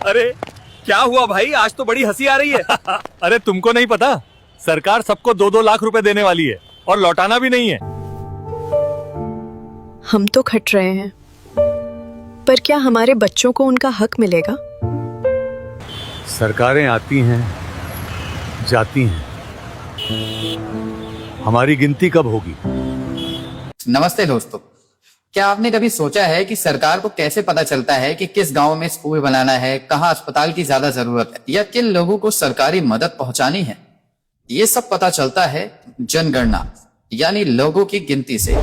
अरे क्या हुआ भाई, आज तो बड़ी हंसी आ रही है। अरे तुमको नहीं पता, सरकार सबको 2-2 लाख रुपए देने वाली है और लौटाना भी नहीं है। हम तो खट रहे हैं, पर क्या हमारे बच्चों को उनका हक मिलेगा? सरकारें आती हैं, जाती हैं, हमारी गिनती कब होगी? नमस्ते दोस्तों, क्या आपने कभी सोचा है कि सरकार को कैसे पता चलता है कि किस गांव में स्कूल बनाना है, कहां अस्पताल की ज्यादा जरूरत है या किन लोगों को सरकारी मदद पहुंचानी है? ये सब पता चलता है जनगणना यानी लोगों की गिनती से।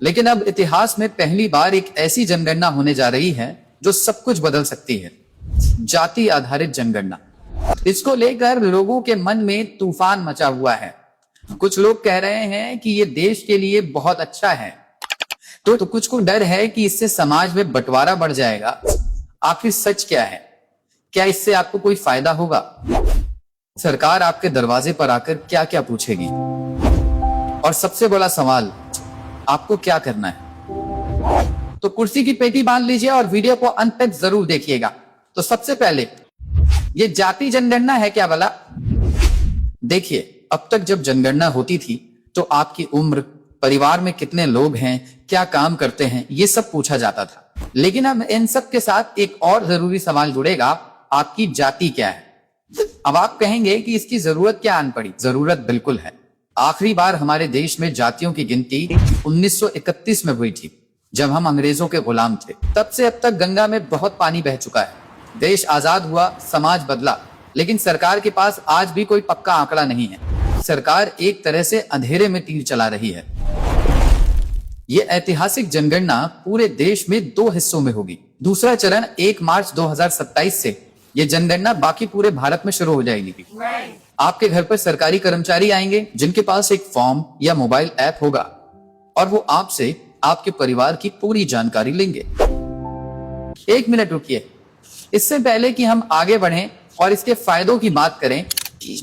लेकिन अब इतिहास में पहली बार एक ऐसी जनगणना होने जा रही है जो सब कुछ बदल सकती है, जाति आधारित जनगणना। इसको लेकर लोगों के मन में तूफान मचा हुआ है। कुछ लोग कह रहे हैं कि ये देश के लिए बहुत अच्छा है, तो कुछ को डर है कि इससे समाज में बंटवारा बढ़ जाएगा। आखिर सच क्या है? क्या इससे आपको कोई फायदा होगा? सरकार आपके दरवाजे पर आकर क्या क्या पूछेगी? और सबसे बड़ा सवाल, आपको क्या करना है? तो कुर्सी की पेटी बांध लीजिए और वीडियो को अंत तक जरूर देखिएगा। तो सबसे पहले, ये जाति जनगणना है क्या भला? देखिए, अब तक जब जनगणना होती थी तो आपकी उम्र, परिवार में कितने लोग हैं, क्या काम करते हैं, ये सब पूछा जाता था। लेकिन अब इन सब के साथ एक और जरूरी सवाल जुड़ेगा, आपकी जाति क्या है? अब आप कहेंगे कि इसकी जरूरत क्या आन पड़ी? जरूरत बिल्कुल है। आखिरी बार हमारे देश में जातियों की गिनती 1931 में हुई थी, जब हम अंग्रेजों के गुलाम थे। तब से अब तक गंगा में बहुत पानी बह चुका है। देश आजाद हुआ, समाज बदला, लेकिन सरकार के पास आज भी कोई पक्का आंकड़ा नहीं है। सरकार एक तरह से अंधेरे में तीर चला रही है। ये ऐतिहासिक जनगणना पूरे देश में 2 हिस्सों में होगी। दूसरा चरण 1 मार्च 2027 से ये जनगणना बाकी पूरे भारत में शुरू हो जाएगी। आपके घर पर सरकारी कर्मचारी आएंगे जिनके पास एक फॉर्म या मोबाइल ऐप होगा और वो आपसे आपके परिवार की पूरी जानकारी लेंगे। 1 मिनट रुकिए, इससे पहले कि हम आगे बढ़ें और इसके फायदों की बात करें,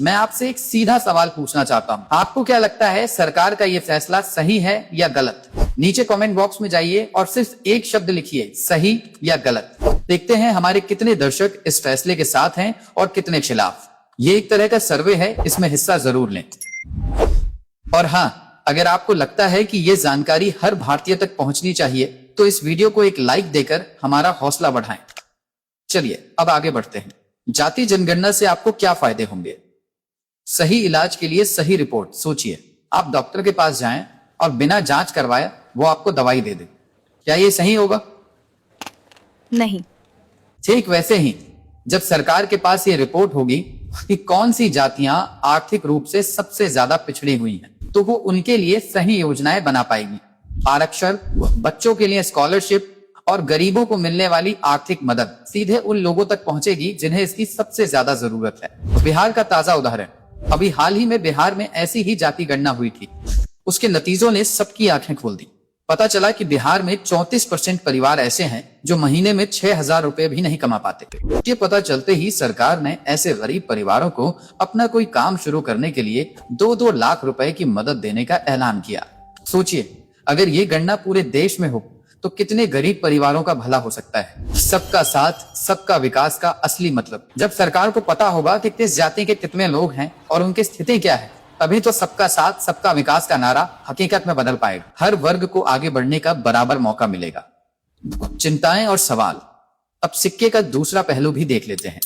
मैं आपसे एक सीधा सवाल पूछना चाहता हूं। आपको क्या लगता है, सरकार का ये फैसला सही है या गलत? नीचे कमेंट बॉक्स में जाइए और सिर्फ एक शब्द लिखिए, सही या गलत। देखते हैं हमारे कितने दर्शक इस फैसले के साथ हैं और कितने खिलाफ। ये एक तरह का सर्वे है, इसमें हिस्सा जरूर लें। और हाँ, अगर आपको लगता है कि ये जानकारी हर भारतीय तक पहुंचनी चाहिए तो इस वीडियो को एक लाइक देकर हमारा हौसला बढ़ाएं। चलिए अब आगे बढ़ते हैं। जाति जनगणना से आपको क्या फायदे होंगे? सही इलाज के लिए सही रिपोर्ट। सोचिए, आप डॉक्टर के पास जाएं और बिना जांच करवाए वो आपको दवाई दे दे, क्या ये सही होगा? नहीं। ठीक वैसे ही जब सरकार के पास ये रिपोर्ट होगी कि कौन सी जातियां आर्थिक रूप से सबसे ज्यादा पिछड़ी हुई हैं, तो वो उनके लिए सही योजनाएं बना पाएगी। आरक्षण, बच्चों के लिए स्कॉलरशिप और गरीबों को मिलने वाली आर्थिक मदद सीधे उन लोगों तक पहुंचेगी जिन्हें इसकी सबसे ज्यादा जरूरत है। बिहार का ताजा उदाहरण, अभी हाल ही में बिहार में ऐसी ही जाति गणना हुई थी। उसके नतीजों ने सबकी आंखें खोल दी। पता चला कि बिहार में 34% परिवार ऐसे हैं जो महीने में 6,000 रुपए भी नहीं कमा पाते। ये पता चलते ही सरकार ने ऐसे गरीब परिवारों को अपना कोई काम शुरू करने के लिए 2-2 लाख रुपए की मदद देने का ऐलान किया। सोचिए, अगर ये गणना पूरे देश में हो तो कितने गरीब परिवारों का भला हो सकता है। सबका साथ, सबका विकास का असली मतलब। जब सरकार को पता होगा कि किस जाति के कितने लोग हैं और उनकी स्थिति क्या है, तभी तो सबका साथ, सबका विकास का नारा हकीकत में बदल पाएगा। हर वर्ग को आगे बढ़ने का बराबर मौका मिलेगा। चिंताएं और सवाल। अब सिक्के का दूसरा पहलू भी देख लेते हैं।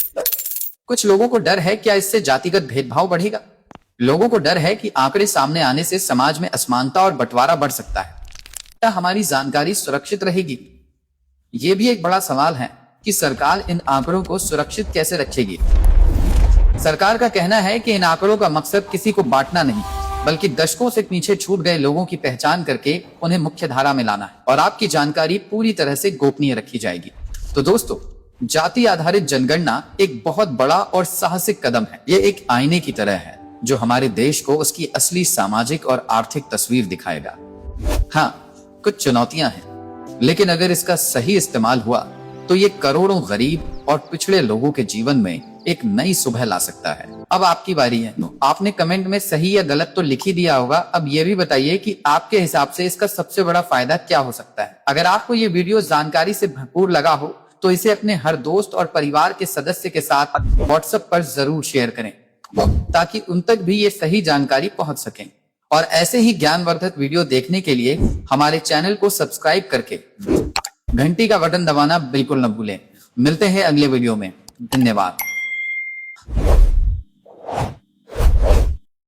कुछ लोगों को डर है, क्या इससे जातिगत भेदभाव बढ़ेगा? लोगों को डर है कि आंकड़े सामने आने से समाज में असमानता और बंटवारा बढ़ सकता है। क्या हमारी जानकारी सुरक्षित रहेगी? ये भी एक बड़ा सवाल है कि सरकार इन आंकड़ों को सुरक्षित कैसे रखेगी। सरकार का कहना है कि इन आंकड़ों का मकसद किसी को बांटना नहीं, बल्कि दशकों से पीछे छूट गए लोगों की पहचान करके उन्हें मुख्य धारा में लाना है और आपकी जानकारी पूरी तरह से गोपनीय रखी जाएगी। तो दोस्तों, जाति आधारित जनगणना एक बहुत बड़ा और साहसिक कदम है। ये एक आईने की तरह है जो हमारे देश को उसकी असली सामाजिक और आर्थिक तस्वीर दिखाएगा। हाँ, कुछ चुनौतियां हैं, लेकिन अगर इसका सही इस्तेमाल हुआ तो ये करोड़ों गरीब और पिछड़े लोगों के जीवन में एक नई सुबह ला सकता है। अब आपकी बारी है। आपने कमेंट में सही या गलत तो लिख ही दिया होगा। अब ये भी बताइए कि आपके हिसाब से इसका सबसे बड़ा फायदा क्या हो सकता है। अगर आपको ये वीडियो जानकारी से भरपूर लगा हो तो इसे अपने हर दोस्त और परिवार के सदस्य के साथ व्हाट्सएप पर जरूर शेयर करें, ताकि उन तक भी ये सही जानकारी पहुंच सके। और ऐसे ही ज्ञानवर्धक वीडियो देखने के लिए हमारे चैनल को सब्सक्राइब करके घंटी का बटन दबाना बिल्कुल न भूलें। मिलते हैं अगले वीडियो में। धन्यवाद।